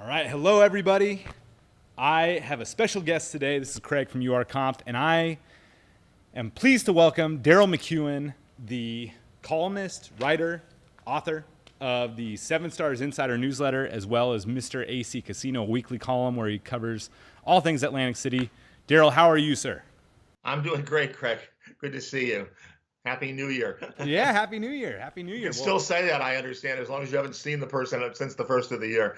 right, hello everybody. I have a special guest today. This is Craig from URComped, and I am pleased to welcome Darryl McEwen, the columnist, writer, author of the 7 Stars Insider newsletter, as well as Mr. AC Casino, a weekly column where he covers all things Atlantic City. Darryl, how are you, sir? I'm doing great, Craig. Good to see you. Happy New Year. Yeah, Happy New Year. Happy New You Year. can still say that, I understand, as long as you haven't seen the person since the first of the year.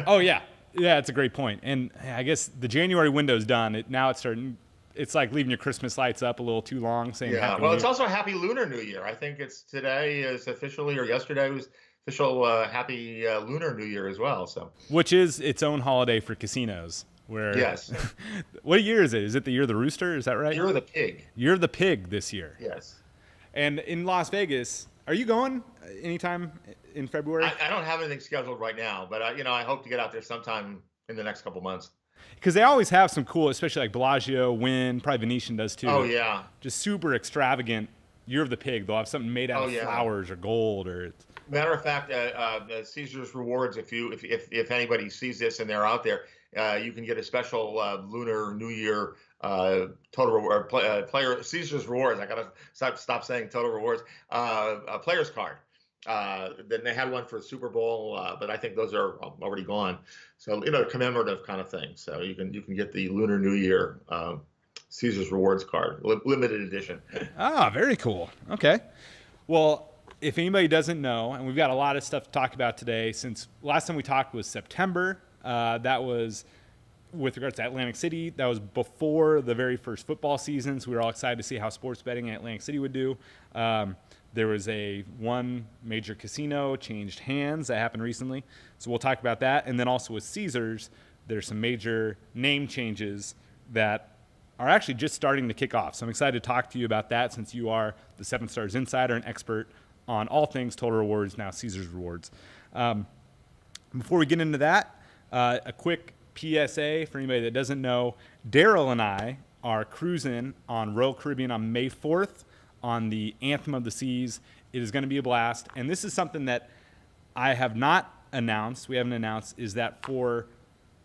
Oh yeah, yeah, it's a great point. And I guess the January window's done. Now it's starting. It's like leaving your Christmas lights up a little too long, saying Yeah, Happy well, New it's Year. also Happy Lunar New Year. I think it's today is officially, or yesterday was official Happy Lunar New Year as well. So, Which is its own holiday for casinos. Where, yes, what year is it? Is it the year of the rooster? Is that right? you're the pig. Year of the pig this year. Yes. And in Las Vegas, are you going anytime in February? I don't have anything scheduled right now, but I hope to get out there sometime in the next couple months. Because they always have some cool, especially like Bellagio, Wynn, probably Venetian does too. Oh yeah. Just super extravagant. Year of the pig. They'll have something made out Oh of yeah. flowers or gold or. Matter of fact, Caesar's Rewards. If anybody sees this and they're out there, you can get a special Lunar New Year total reward player Caesar's Rewards. I gotta stop saying total rewards. A player's card. Then they had one for the Super Bowl, but I think those are already gone. So commemorative kind of thing. So you can get the Lunar New Year Caesar's Rewards card, limited edition. Ah, very cool. Okay. Well, if anybody doesn't know, and we've got a lot of stuff to talk about today, since last time we talked was September. That was with regards to Atlantic City. That was before the very first football season, so we were all excited to see how sports betting in Atlantic City would do. There was one major casino changed hands that happened recently, so we'll talk about that. And then also with Caesars, there's some major name changes that are actually just starting to kick off. So I'm excited to talk to you about that, since you are the 7 Stars Insider and expert on all things Total Rewards, now Caesars Rewards. Before we get into that, a quick PSA for anybody that doesn't know. Darryl and I are cruising on Royal Caribbean on May 4th on the Anthem of the Seas. It is going to be a blast. And this is something that I have not announced, we haven't announced, is that for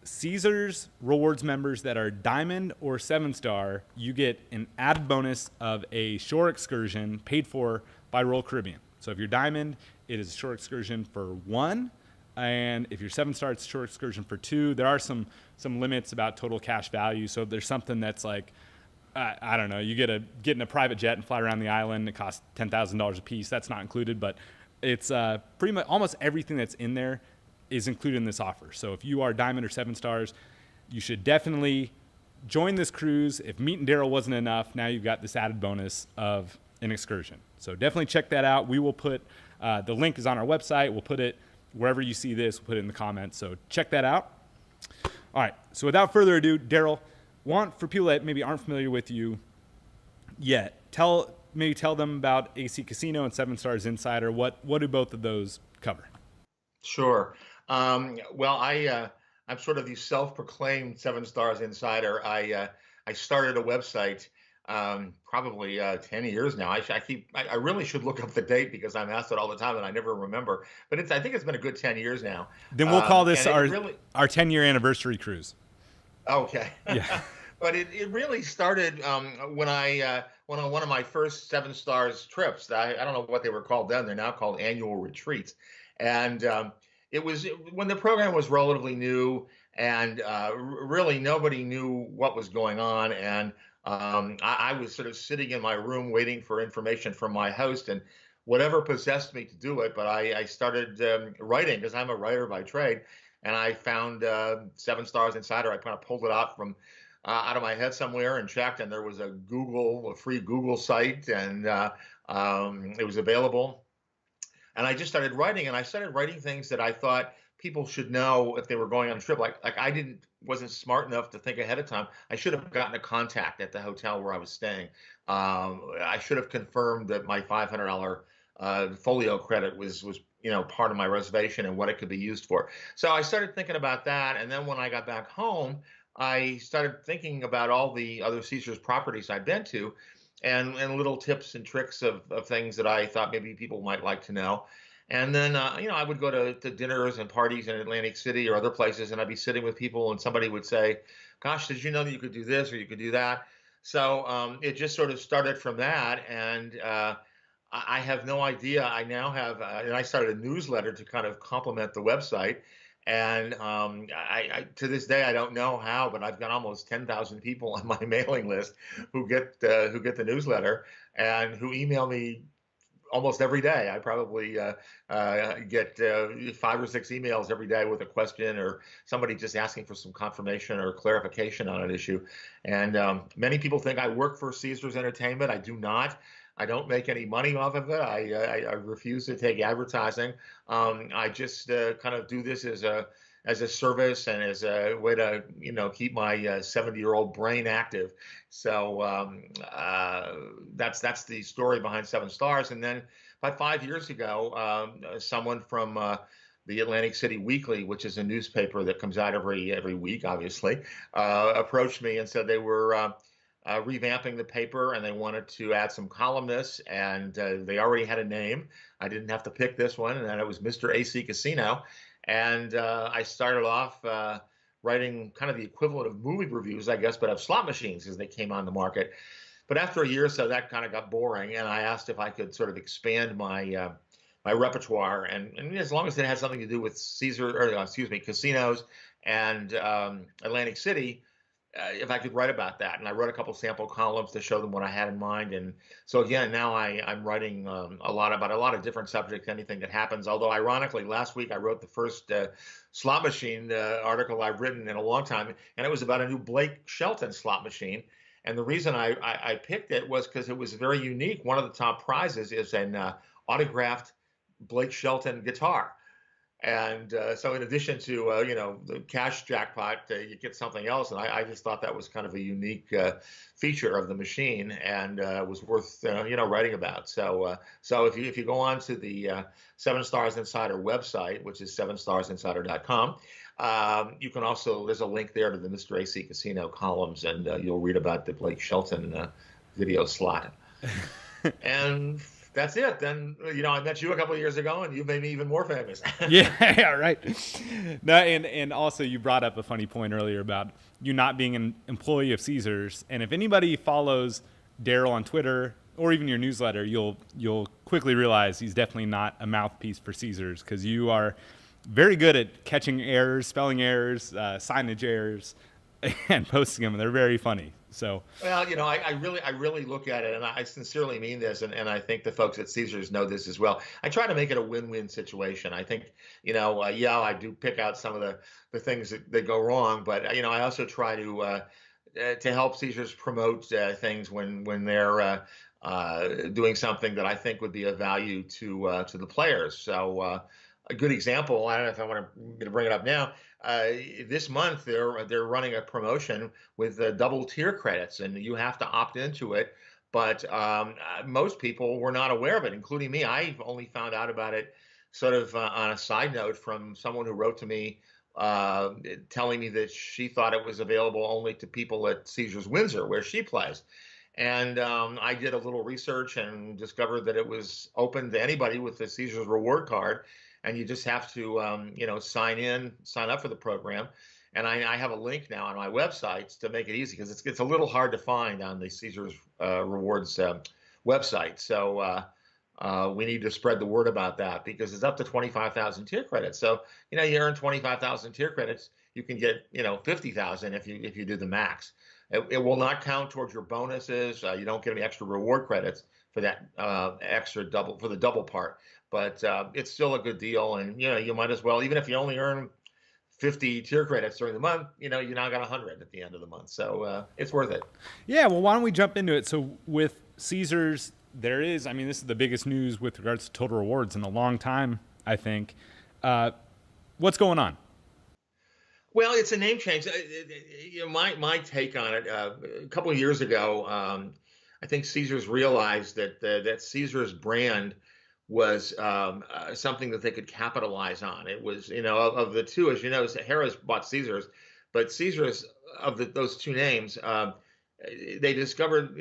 Caesars Rewards members that are Diamond or 7-Star, you get an added bonus of a shore excursion paid for by Royal Caribbean. So if you're Diamond, it is a shore excursion for 1. And if you're 7-Star, it's a shore excursion for 2. There are some limits about total cash value. So if there's something that's like, I don't know, you get in a private jet and fly around the island, it costs $10,000 a piece. That's not included, but it's pretty much almost everything that's in there is included in this offer. So if you are Diamond or 7 Stars, you should definitely join this cruise. If meeting Darryl wasn't enough, now you've got this added bonus of an excursion. So definitely check that out. We will put, the link is on our website. We'll put it wherever you see this, we'll put it in the comments. So check that out. All right, so without further ado, Darryl, for people that maybe aren't familiar with you yet, tell them about AC Casino and 7 Stars Insider. What do both of those cover? Sure. Well, I'm sort of the self-proclaimed 7 Stars Insider. I started a website probably 10 years now. I really should look up the date because I'm asked it all the time and I never remember. But I think it's been a good 10 years now. Then we'll call this our 10-year anniversary cruise. Okay. Yeah. But it really started when I went on one of my first 7 Stars trips. I don't know what they were called then. They're now called annual retreats. And it was when the program was relatively new, and really nobody knew what was going on. And I was sort of sitting in my room waiting for information from my host, and whatever possessed me to do it. But I started writing, because I'm a writer by trade, and I found 7 Stars Insider. I kind of pulled it out out of my head somewhere and checked, and there was a free Google site, and it was available. And I just started writing, and I started writing things that I thought people should know if they were going on a trip. Like I wasn't smart enough to think ahead of time. I should have gotten a contact at the hotel where I was staying. I should have confirmed that my $500 folio credit was part of my reservation and what it could be used for. So I started thinking about that, and then when I got back home, I started thinking about all the other Caesars properties I'd been to, and little tips and tricks of things that I thought maybe people might like to know. And then, I would go to dinners and parties in Atlantic City or other places, and I'd be sitting with people, and somebody would say, "Gosh, did you know that you could do this or you could do that?" So it just sort of started from that, and I have no idea. I now have, and I started a newsletter to kind of complement the website. And to this day, I don't know how, but I've got almost 10,000 people on my mailing list who get the newsletter and who email me almost every day. I probably get 5 or 6 emails every day with a question or somebody just asking for some confirmation or clarification on an issue. And many people think I work for Caesars Entertainment. I do not. I don't make any money off of it. I refuse to take advertising. I just kind of do this as a service and as a way to keep my 70-year-old brain active. So that's the story behind Seven Stars. And then about 5 years ago, someone from the Atlantic City Weekly, which is a newspaper that comes out every week, obviously, approached me and said they were revamping the paper and they wanted to add some columnists, and they already had a name. I didn't have to pick this one, and it was Mr. AC Casino. And I started off writing kind of the equivalent of movie reviews, I guess, but of slot machines as they came on the market. But after a year or so, that kind of got boring, and I asked if I could sort of expand my repertoire, and as long as it had something to do with casinos and Atlantic City, if I could write about that. And I wrote a couple sample columns to show them what I had in mind. And so again, now I'm writing a lot about a lot of different subjects, anything that happens. Although ironically, last week I wrote the first slot machine article I've written in a long time, and it was about a new Blake Shelton slot machine. And the reason I picked it was because it was very unique. One of the top prizes is an autographed Blake Shelton guitar. And so in addition to, the cash jackpot, you get something else. And I just thought that was kind of a unique feature of the machine and was worth, writing about. So if you go on to the Seven Stars Insider website, which is sevenstarsinsider.com, you can also, there's a link there to the Mr. AC Casino columns, and you'll read about the Blake Shelton video slot. And that's it. Then, I met you a couple of years ago, and you made me even more famous. Yeah, right. No, and also you brought up a funny point earlier about you not being an employee of Caesars. And if anybody follows Darryl on Twitter or even your newsletter, you'll quickly realize he's definitely not a mouthpiece for Caesars, because you are very good at catching errors, spelling errors, signage errors, and posting them. They're very funny. So, well, I really look at it, and I sincerely mean this, and I think the folks at Caesars know this as well. I try to make it a win-win situation. I think, I do pick out some of the things that go wrong, but I also try to help Caesars promote things when they're doing something that I think would be of value to the players. So. A good example, I don't know if I want to bring it up now. This month they're running a promotion with double tier credits, and you have to opt into it. But most people were not aware of it, including me. I only found out about it sort of on a side note from someone who wrote to me telling me that she thought it was available only to people at Caesars Windsor, where she plays. And I did a little research and discovered that it was open to anybody with the Caesars reward card. And you just have to, sign up for the program. And I have a link now on my website to make it easy, because it's a little hard to find on the Caesars Rewards website. So we need to spread the word about that, because it's up to 25,000 tier credits. So, you earn 25,000 tier credits, you can get, 50,000 if you do the max. It will not count towards your bonuses. You don't get any extra reward credits for that extra double, for the double part. But it's still a good deal, and you might as well, even if you only earn 50 tier credits during the month, you now got 100 at the end of the month. So it's worth it. Yeah, well, why don't we jump into it? So with Caesars, this is the biggest news with regards to total rewards in a long time, I think. What's going on? Well, it's a name change. My take on it, a couple of years ago, I think Caesars realized that Caesars brand was something that they could capitalize on. It was, of the two, as you know, Harrah's bought Caesars, but Caesars, of those two names, they discovered,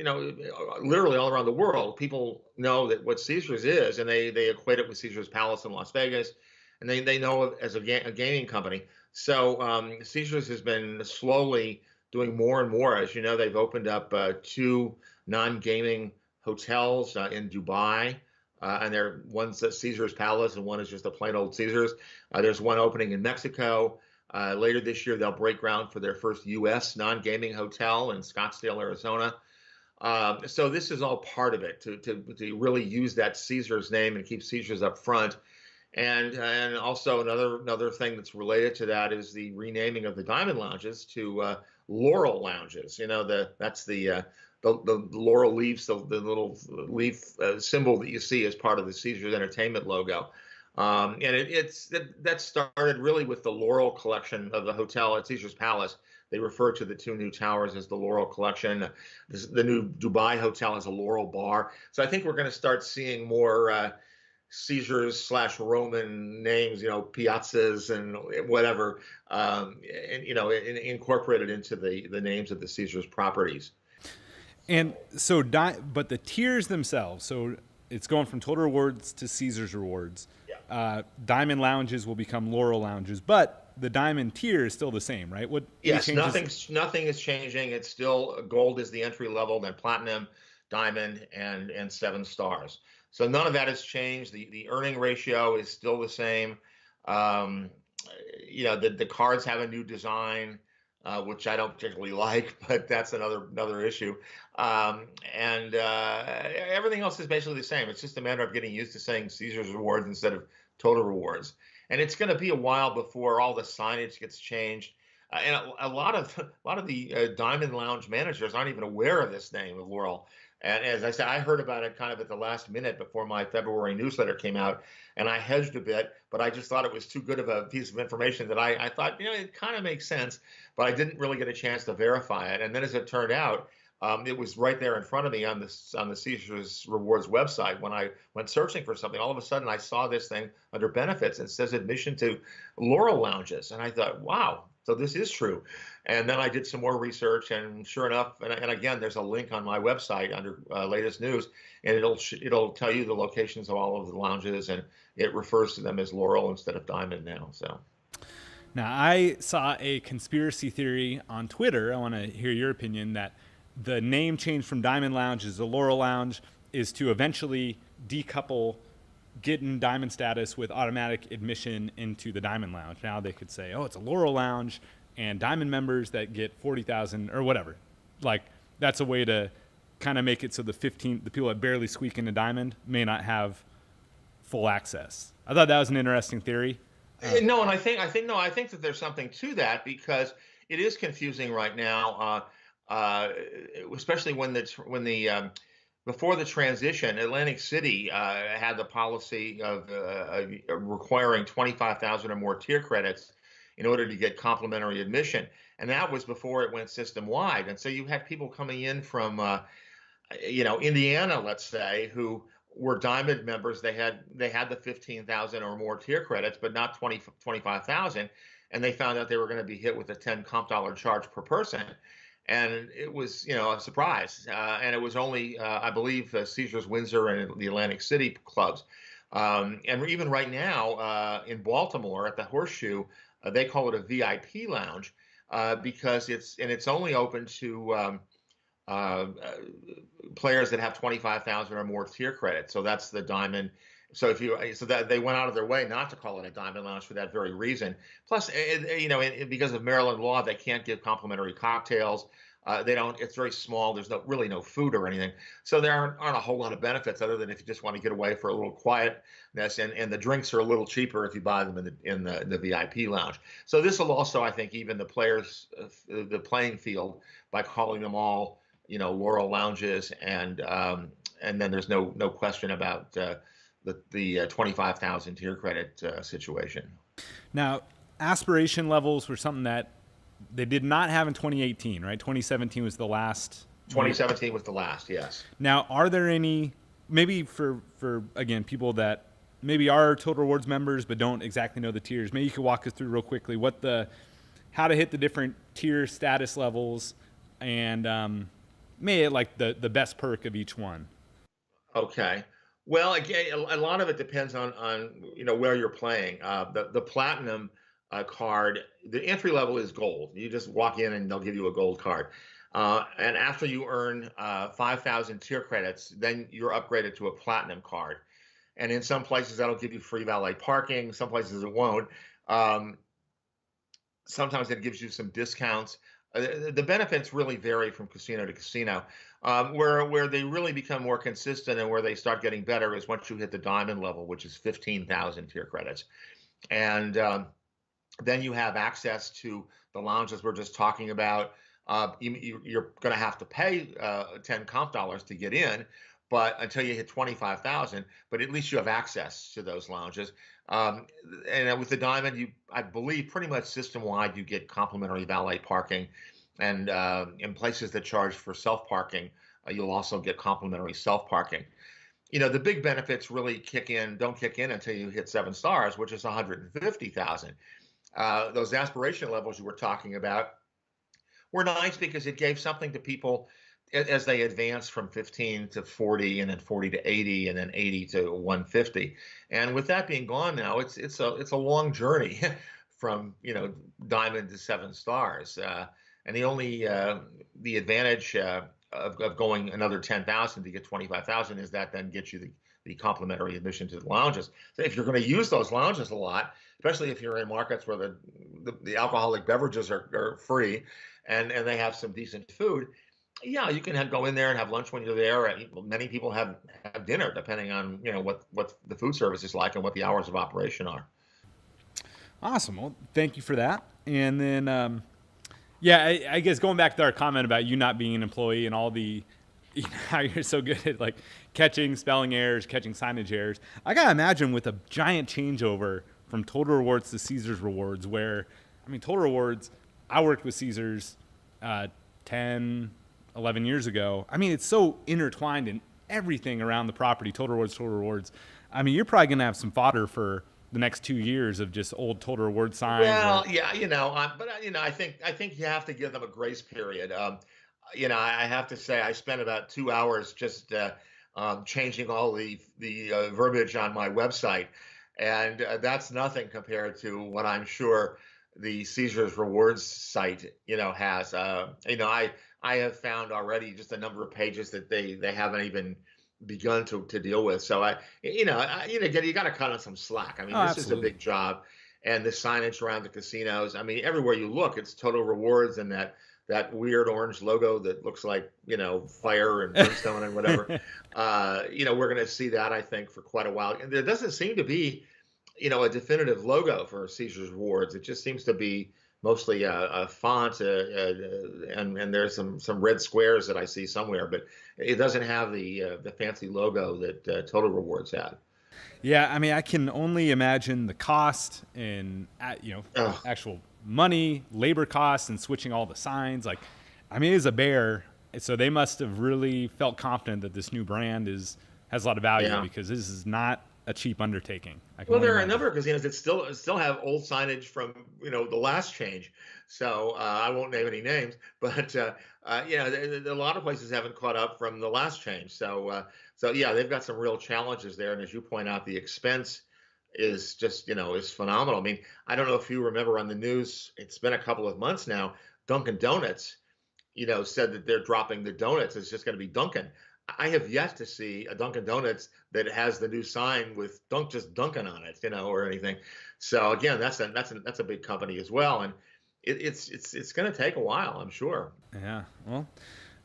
literally all around the world, people know that what Caesars is, and they equate it with Caesars Palace in Las Vegas, and they know it as a gaming company. So Caesars has been slowly doing more and more. As you know, they've opened up two non-gaming hotels in Dubai. And one's at Caesars Palace, and one is just a plain old Caesars. There's one opening in Mexico. Later this year, they'll break ground for their first U.S. non-gaming hotel in Scottsdale, Arizona. So this is all part of it to really use that Caesars name and keep Caesars up front. And also another thing that's related to that is the renaming of the Diamond Lounges to Laurel Lounges. That's the laurel leaves, the little leaf symbol that you see as part of the Caesars Entertainment logo. And that started really with the Laurel collection of the hotel at Caesars Palace. They refer to the two new towers as the Laurel collection. The new Dubai hotel has a Laurel bar. So I think we're going to start seeing more Caesars/Roman names, piazzas and whatever, incorporated into the names of the Caesars properties. And so, but the tiers themselves, so it's going from Total Rewards to Caesars Rewards. Yeah. Diamond Lounges will become Laurel Lounges, but the Diamond tier is still the same, right? Yes, nothing is changing. It's still Gold is the entry level, then Platinum, Diamond, and 7 stars. So none of that has changed. The earning ratio is still the same. The cards have a new design, which I don't particularly like, but that's another issue. Everything else is basically the same. It's just a matter of getting used to saying Caesars Rewards instead of Total Rewards. And it's going to be a while before all the signage gets changed. And a lot of the Diamond Lounge managers aren't even aware of this name of Laurel. And as I said, I heard about it kind of at the last minute before my February newsletter came out, and I hedged a bit, but I just thought it was too good of a piece of information that I thought, it kind of makes sense, but I didn't really get a chance to verify it. And then as it turned out, it was right there in front of me on the Caesars Rewards website. When I went searching for something, all of a sudden I saw this thing under benefits and it says admission to Laurel Lounges. And I thought, wow, so this is true. And then I did some more research, and sure enough, and again, there's a link on my website under latest news, and it'll tell you the locations of all of the lounges, and it refers to them as Laurel instead of Diamond now. So. Now, I saw a conspiracy theory on Twitter. I want to hear your opinion that the name change from Diamond Lounge is the Laurel Lounge is to eventually decouple getting Diamond status with automatic admission into the Diamond Lounge. Now they could say, oh, it's a Laurel Lounge, and Diamond members that get 40,000 or whatever. Like, that's a way to kind of make it so the people that barely squeak into Diamond may not have full access. I thought that was an interesting theory. No, and I think that there's something to that, because it is confusing right now, especially when before the transition, Atlantic City had the policy of requiring 25,000 or more tier credits in order to get complimentary admission, and that was before it went system wide. And so you had people coming in from, Indiana, let's say, who were Diamond members. They had the 15,000 or more tier credits, but not 25,000, and they found out they were going to be hit with a $10 comp charge per person. And it was, a surprise. And it was only, I believe, Caesars Windsor and the Atlantic City clubs. And even right now in Baltimore at the Horseshoe, they call it a VIP lounge because it's only open to players that have 25,000 or more tier credits. So that's the Diamond. So that they went out of their way not to call it a Diamond Lounge for that very reason. Plus, because of Maryland law, they can't give complimentary cocktails. They don't. It's very small. There's really no food or anything. So there aren't a whole lot of benefits other than if you just want to get away for a little quietness. And the drinks are a little cheaper if you buy them in the VIP lounge. So this will also, I think, even the players, the playing field by calling them all, Laurel Lounges, and then there's no question about the 25,000 tier credit situation. Now, aspiration levels were something that they did not have in 2018, right? 2017 was the last. 2017 was the last, yes. Now, are there any, maybe for again, people that maybe are Total Rewards members but don't exactly know the tiers, maybe you could walk us through real quickly how to hit the different tier status levels, and made it like the best perk of each one? Okay. Well, again, a lot of it depends on where you're playing. The platinum card, the entry level is gold. You just walk in and they'll give you a gold card. And after you earn 5,000 tier credits, then you're upgraded to a platinum card. And in some places that'll give you free valet parking. Some places it won't. Um, Sometimes it gives you some discounts. The benefits really vary from casino to casino. Where they really become more consistent and where they start getting better is once you hit the diamond level, which is 15,000 tier credits, and then you have access to the lounges we're just talking about. You're going to have to pay 10 comp dollars to get in, but until you hit 25,000, but at least you have access to those lounges. Um, and with the diamond, I believe pretty much system wide, you get complimentary valet parking, and in places that charge for self parking, you'll also get complimentary self parking. The big benefits really don't kick in until you hit 7 stars, which is 150,000. Those aspiration levels you were talking about were nice because it gave something to people as they advance from 15 to 40, and then 40 to 80, and then 80 to 150. And with that being gone now, it's a long journey from diamond to 7 stars. And the advantage of going another 10,000 to get 25,000 is that then gets you the complimentary admission to the lounges. So if you're going to use those lounges a lot, especially if you're in markets where the alcoholic beverages are free, and they have some decent food, yeah, you can go in there and have lunch when you're there. And many people have dinner, depending on what the food service is like and what the hours of operation are. Awesome. Well, thank you for that. And then, yeah, I guess going back to our comment about you not being an employee and all the, how you're so good at like catching spelling errors, catching signage errors. I gotta imagine with a giant changeover from Total Rewards to Caesars Rewards, where, I mean, Total Rewards, I worked with Caesars 10, 11 years ago. I mean, it's so intertwined in everything around the property, Total Rewards, Total Rewards. I mean, you're probably going to have some fodder for the next 2 years of just old Total Reward signs. Well, yeah, but I think you have to give them a grace period. I have to say I spent about 2 hours just changing all the verbiage on my website, and that's nothing compared to what I'm sure the Caesars Rewards site has. I have found already just a number of pages that they haven't even begun to deal with. So you got to cut on some slack. I mean, this is a big job, and the signage around the casinos. I mean, everywhere you look, it's Total Rewards and that weird orange logo that looks like fire and brimstone and whatever. We're going to see that, I think, for quite a while. And there doesn't seem to be a definitive logo for Caesars Rewards. It just seems to be mostly a font, and there's some red squares that I see somewhere, but it doesn't have the fancy logo that Total Rewards had. Yeah, I mean, I can only imagine the cost and actual money, labor costs, and switching all the signs. Like, I mean, it is a bear, so they must have really felt confident that this new brand has a lot of value, because this is not a cheap undertaking. Well, there are a number of casinos that still have old signage from the last change. So I won't name any names, but a lot of places haven't caught up from the last change. So yeah, they've got some real challenges there. And as you point out, the expense is just is phenomenal. I mean, I don't know if you remember on the news, it's been a couple of months now. Dunkin Donuts, said that they're dropping the donuts. It's just going to be Dunkin'. I have yet to see a Dunkin' Donuts that has the new sign with just Dunkin' on it, or anything. So again, that's a big company as well, and it's going to take a while, I'm sure. Yeah. Well,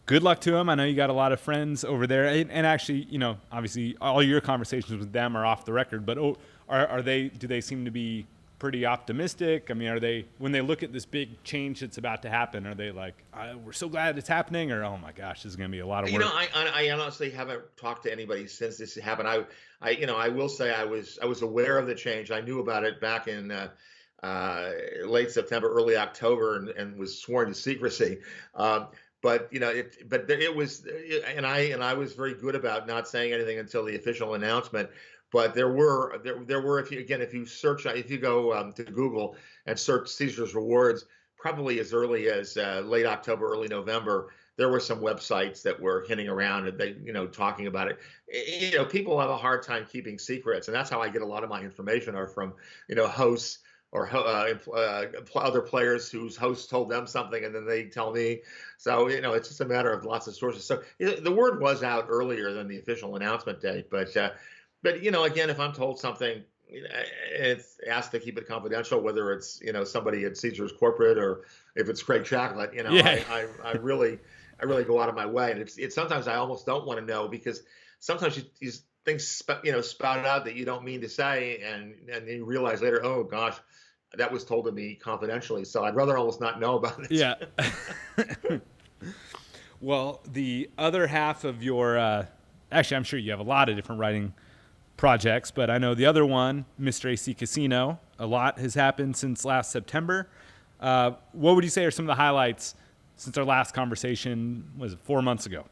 good luck to them. I know you got a lot of friends over there, and actually, obviously, all your conversations with them are off the record. But do they seem to be pretty optimistic? I mean, are they, when they look at this big change that's about to happen, are they like, we're so glad it's happening, or, oh my gosh, this is going to be a lot of work? I honestly haven't talked to anybody since this happened. I will say I was aware of the change. I knew about it back in late September, early October, and was sworn to secrecy. But it was, and I was very good about not saying anything until the official announcement. But there were if you go to Google and search Caesars Rewards, probably as early as late October, early November, there were some websites that were hinting around and they, talking about it. People have a hard time keeping secrets, and that's how I get a lot of my information are from, hosts or other players whose hosts told them something and then they tell me. So, it's just a matter of lots of sources. So the word was out earlier than the official announcement date, but again, if I'm told something, it's asked to keep it confidential, whether it's somebody at Caesar's corporate or if it's Craig Chocolate. Yeah. I really go out of my way, and it's sometimes I almost don't want to know, because sometimes these things spout out that you don't mean to say, and you realize later, oh gosh, that was told to me confidentially. So I'd rather almost not know about it. Yeah. Well, the other half of your, actually, I'm sure you have a lot of different writing projects, but I know the other one, Mr. AC Casino, a lot has happened since last September. What would you say are some of the highlights since our last conversation? Was it 4 months ago?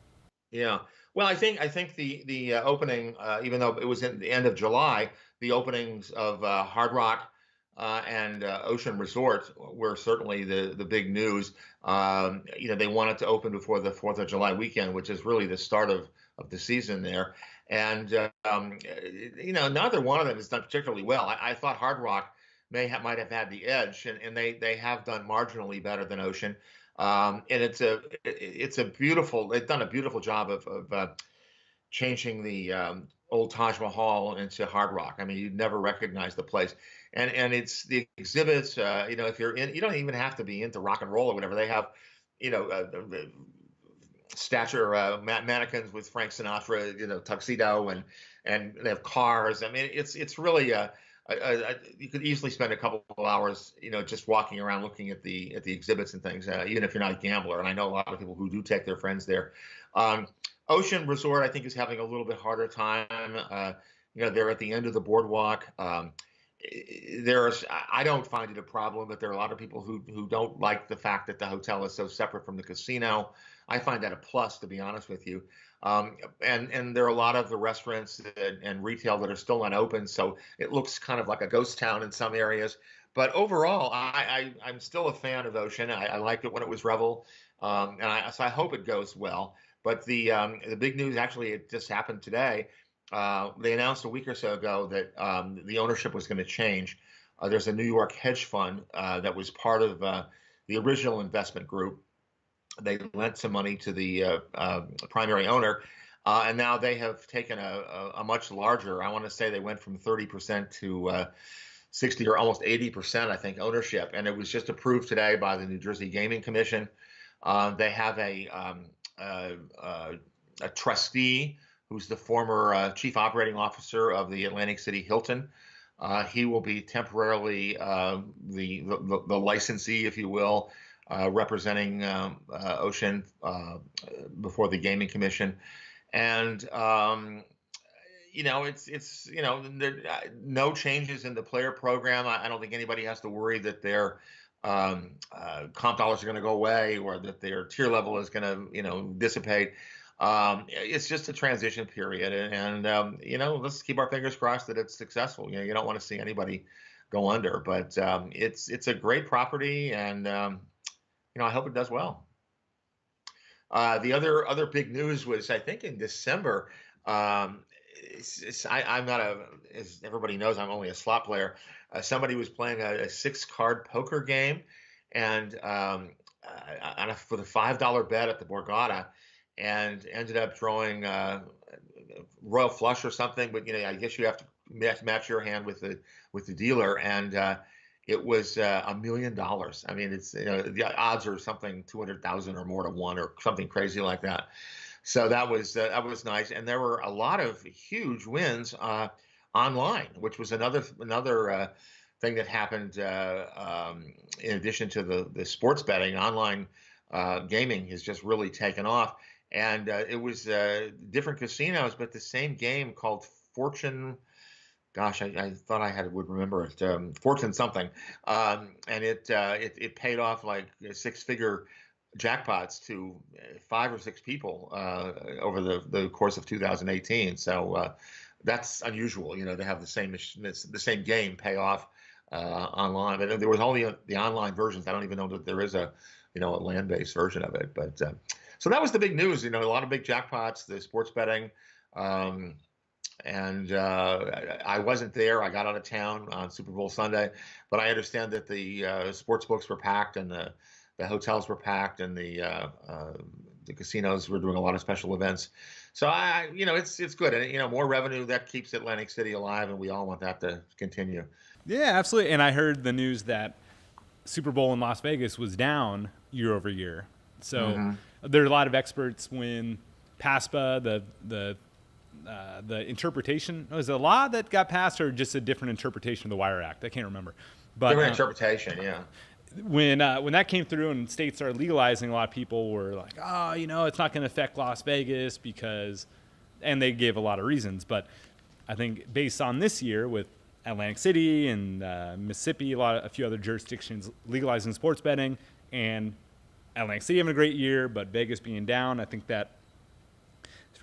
Yeah. Well, I think the opening, even though it was in the end of July, the openings of Hard Rock and Ocean Resort were certainly the big news. They wanted to open before the 4th of July weekend, which is really the start of the season there. And neither one of them has done particularly well. I thought Hard Rock might have had the edge, and they have done marginally better than Ocean. And it's a beautiful. They've done a beautiful job of changing the old Taj Mahal into Hard Rock. I mean, you'd never recognize the place. And it's the exhibits. If you're in, you don't even have to be into rock and roll or whatever. They have, stature mannequins with Frank Sinatra, tuxedo, and they have cars. I mean, it's really you could easily spend a couple of hours, just walking around looking at the exhibits and things, even if you're not a gambler. And I know a lot of people who do take their friends there. Ocean Resort, I think, is having a little bit harder time. They're at the end of the boardwalk. I don't find it a problem, but there are a lot of people who don't like the fact that the hotel is so separate from the casino. I find that a plus, to be honest with you. And there are a lot of the restaurants and retail that are still not open, so it looks kind of like a ghost town in some areas. But overall, I'm still a fan of Ocean. I liked it when it was Revel, so I hope it goes well. But the big news, actually, it just happened today. They announced a week or so ago that the ownership was going to change. There's a New York hedge fund that was part of the original investment group. They lent some money to the primary owner, and now they have taken a much larger, I want to say they went from 30% to 60 or almost 80%, I think, ownership. And it was just approved today by the New Jersey Gaming Commission. They have a trustee who's the former chief operating officer of the Atlantic City Hilton. He will be temporarily the licensee, if you will, representing Ocean before the Gaming Commission. And it's no changes in the player program. I don't think anybody has to worry that their comp dollars are going to go away or that their tier level is going to dissipate. It's just a transition period, and let's keep our fingers crossed that it's successful. You don't want to see anybody go under, but it's a great property, and I hope it does well. The other big news was, I think, in December. I'm not as everybody knows, I'm only a slot player. Somebody was playing a 6-card poker game, and for the $5 bet at the Borgata, and ended up drawing royal flush or something. But I guess you have to match your hand with the dealer, and it was $1 million. I mean, it's the odds are something 200,000 or more to 1 or something crazy like that. So that was nice, and there were a lot of huge wins online, which was another thing that happened. In addition to the sports betting, online gaming has just really taken off. And it was different casinos, but the same game called Fortune. Gosh, I thought would remember it. Fortune something, and it paid off like 6-figure jackpots to 5 or 6 people over the course of 2018. So that's unusual, to have the same game pay off online, but there was only the online versions. I don't even know that there is a land-based version of it. But so that was the big news. A lot of big jackpots, the sports betting. Um, and I wasn't there. I got out of town on Super Bowl Sunday, but I understand that the sports books were packed and the hotels were packed and the casinos were doing a lot of special events. So it's good, and more revenue that keeps Atlantic City alive, and we all want that to continue. Yeah, absolutely. And I heard the news that Super Bowl in Las Vegas was down year over year. So there are a lot of experts when PASPA, the interpretation, was it a law that got passed or just a different interpretation of the Wire Act? I can't remember. But Different interpretation, yeah. When that came through and states started legalizing, a lot of people were like, oh, it's not going to affect Las Vegas because, and they gave a lot of reasons. But I think based on this year with Atlantic City and Mississippi, a few other jurisdictions legalizing sports betting, and Atlantic City having a great year, but Vegas being down, I think that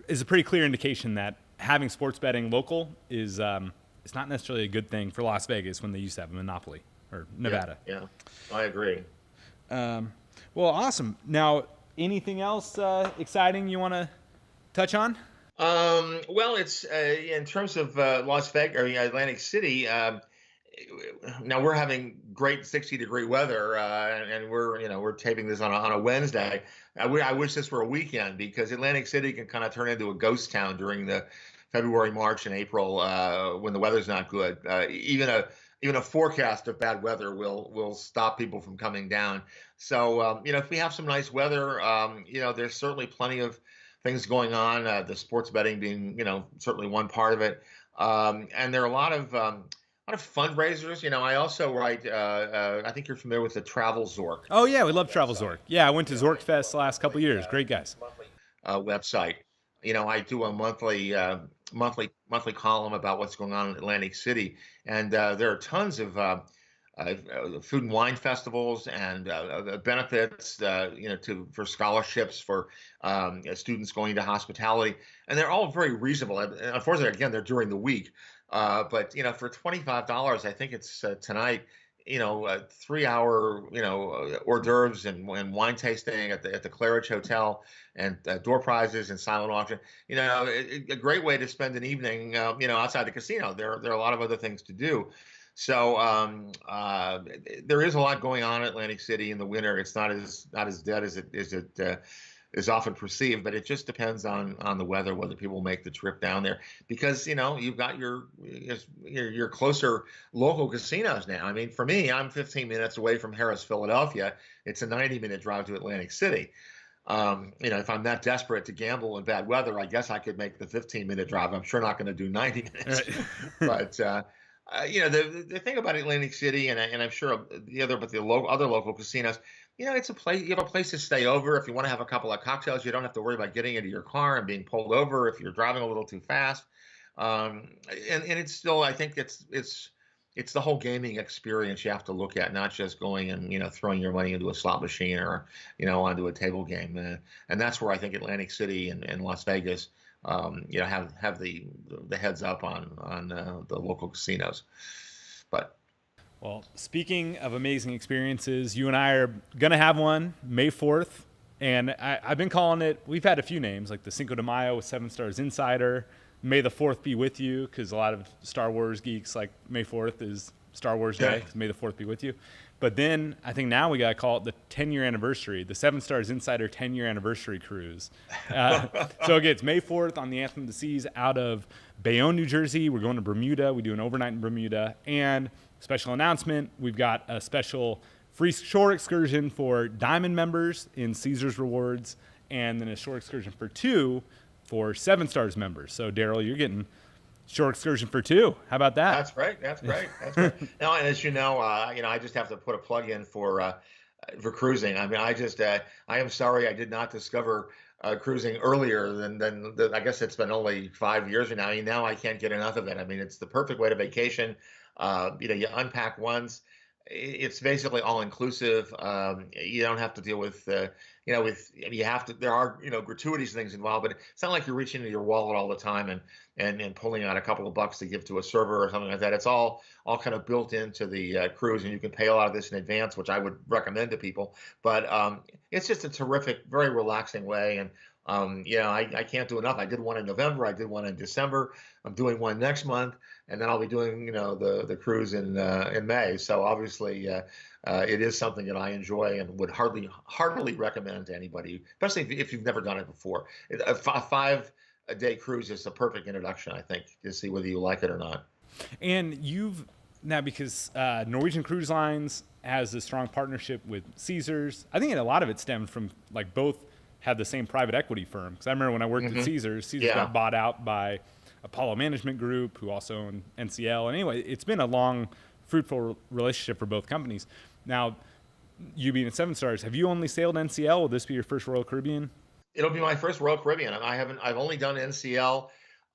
is a pretty clear indication that having sports betting local is it's not necessarily a good thing for Las Vegas when they used to have a monopoly, or Nevada. Yeah, I agree. Well, awesome. Now, anything else exciting you want to touch on? Well, it's in terms of Las Vegas or Atlantic City. Now we're having great 60-degree weather, and we're taping this on a Wednesday. I wish this were a weekend because Atlantic City can kind of turn into a ghost town during the February, March, and April when the weather's not good. Even a forecast of bad weather will stop people from coming down. So if we have some nice weather, there's certainly plenty of things going on. The sports betting being certainly one part of it, and there are a lot of fundraisers. I also write. I think you're familiar with the Travel Zork. Oh yeah, we love Travel Zork. Yeah, I went to Zork Fest the last couple of years. Great guys. Website. I do a monthly column about what's going on in Atlantic City, and there are tons of food and wine festivals and benefits, for scholarships for students going to hospitality, and they're all very reasonable. And unfortunately, again, they're during the week, but for $25, I think it's tonight. 3-hour, hors d'oeuvres and wine tasting at the Claridge Hotel, and door prizes and silent auction. A great way to spend an evening, outside the casino. There are a lot of other things to do. So there is a lot going on in Atlantic City in the winter. It's not as dead as it is often perceived, but it just depends on the weather, whether people make the trip down there, because you've got your closer local casinos now. I mean, for me, I'm 15 minutes away from Harrah's, Philadelphia. It's a 90-minute drive to Atlantic City. If I'm that desperate to gamble in bad weather, I guess I could make the 15-minute drive. I'm sure not going to do 90 minutes, but the thing about Atlantic City, and I'm sure other local casinos, it's a place. You have a place to stay over. If you want to have a couple of cocktails, you don't have to worry about getting into your car and being pulled over if you're driving a little too fast. And it's still, I think it's the whole gaming experience you have to look at, not just going and throwing your money into a slot machine or onto a table game. And that's where I think Atlantic City and Las Vegas have the heads up on the local casinos. But well, speaking of amazing experiences, you and I are going to have one May 4th. And I've been calling it, we've had a few names, like the Cinco de Mayo with 7 Stars Insider. May the 4th be with you, because a lot of Star Wars geeks, like May 4th is Star Wars Day, because May the 4th be with you. But then I think now we got to call it the 10-year anniversary, the 7 Stars Insider 10-year anniversary cruise. So again, it's May 4th on the Anthem of the Seas out of Bayonne, New Jersey. We're going to Bermuda. We do an overnight in Bermuda. And special announcement, we've got a special free shore excursion for Diamond members in Caesars Rewards, and then a shore excursion for 2 for 7 Stars members. So Darryl, you're getting shore excursion for 2. How about that? That's great. That's great. Now, and as you know, I just have to put a plug in for cruising. I mean, I am sorry I did not discover cruising earlier than I guess it's been only 5 years now. I mean, now I can't get enough of it. I mean, it's the perfect way to vacation. You unpack once, it's basically all inclusive. You don't have to deal with, with you have to. There are gratuities and things involved, but it's not like you're reaching into your wallet all the time and pulling out a couple of bucks to give to a server or something like that. It's all kind of built into the cruise, and you can pay a lot of this in advance, which I would recommend to people. But it's just a terrific, very relaxing way. And I can't do enough. I did one in November. I did one in December. I'm doing one next month, and then I'll be doing the cruise in May. So obviously, it is something that I enjoy and would heartily recommend to anybody, especially if you've never done it before. A 5-day cruise is a perfect introduction, I think, to see whether you like it or not. And because Norwegian Cruise Lines has a strong partnership with Caesars. I think a lot of it stemmed from like both had the same private equity firm. Because I remember when I worked at Caesars got bought out by Apollo Management Group, who also owned NCL. And anyway, it's been a long, fruitful relationship for both companies. Now, you being at 7 Stars, have you only sailed NCL? Will this be your first Royal Caribbean? It'll be my first Royal Caribbean. I've only done NCL.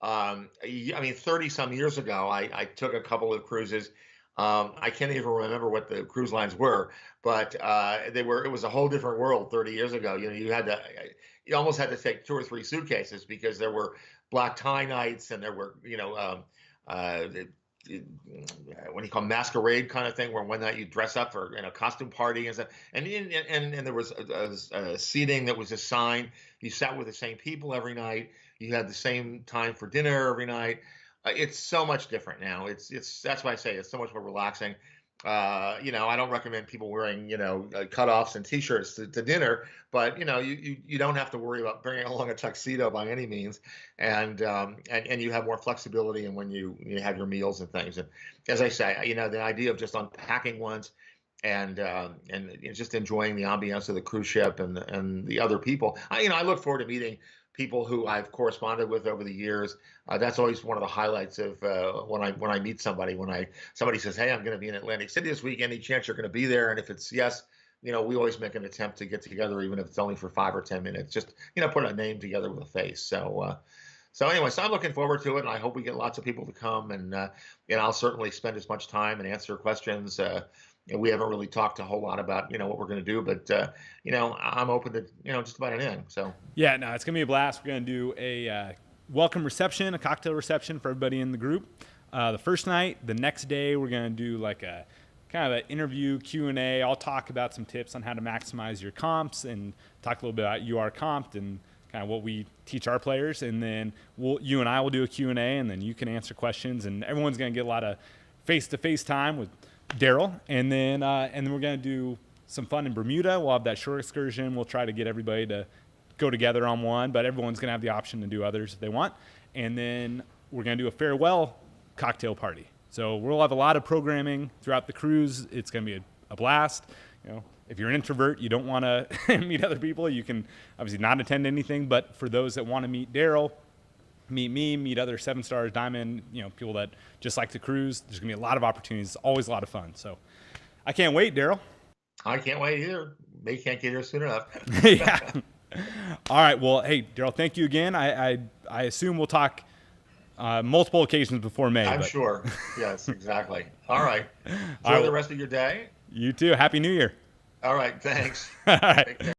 30 some years ago, I took a couple of cruises. I can't even remember what the cruise lines were, but it was a whole different world 30 years ago. You almost had to take 2 or 3 suitcases because there were black tie nights and there were, what do you call masquerade kind of thing, where one night you dress up for costume party and stuff, and there was a seating that was assigned. You sat with the same people every night. You had the same time for dinner every night. It's so much different now. That's why I say it's so much more relaxing. I don't recommend people wearing cutoffs and t-shirts to dinner, but you don't have to worry about bringing along a tuxedo by any means, and you have more flexibility in when you have your meals and things. And as I say, the idea of just unpacking once and just enjoying the ambiance of the cruise ship and the other people. I look forward to meeting people who I've corresponded with over the years. That's always one of the highlights of when I meet somebody. When somebody says, "Hey, I'm going to be in Atlantic City this week. Any chance you're going to be there?" And if it's yes, we always make an attempt to get together, even if it's only for 5 or 10 minutes. Just put a name together with a face. So anyway, I'm looking forward to it, and I hope we get lots of people to come. And I'll certainly spend as much time and answer questions. We haven't really talked a whole lot about what we're going to do, but I'm open to just about anything. So yeah, no, it's gonna be a blast. We're gonna do a welcome reception, a cocktail reception for everybody in the group. The first night, the next day, we're gonna do like a kind of an interview Q&A. I'll talk about some tips on how to maximize your comps and talk a little bit about URComped and kind of what we teach our players. And then you and I will do a Q&A, and then you can answer questions, and everyone's gonna get a lot of face-to-face time with Darryl, and then we're gonna do some fun in Bermuda. We'll have that shore excursion. We'll try to get everybody to go together on one, but everyone's gonna have the option to do others if they want. And then we're gonna do a farewell cocktail party. So we'll have a lot of programming throughout the cruise. It's gonna be a blast. If you're an introvert, you don't want to meet other people, you can obviously not attend anything. But for those that want to meet Darryl, meet me, meet other 7 Stars, Diamond, people that just like to cruise, there's gonna be a lot of opportunities. It's always a lot of fun. So I can't wait, Darryl. I can't wait either. They can't get here soon enough. Yeah. All right. Well, hey, Darryl, thank you again. I assume we'll talk multiple occasions before May. I'm sure. Yes, exactly. All right. Enjoy the rest of your day. You too. Happy New Year. All right. Thanks. All right.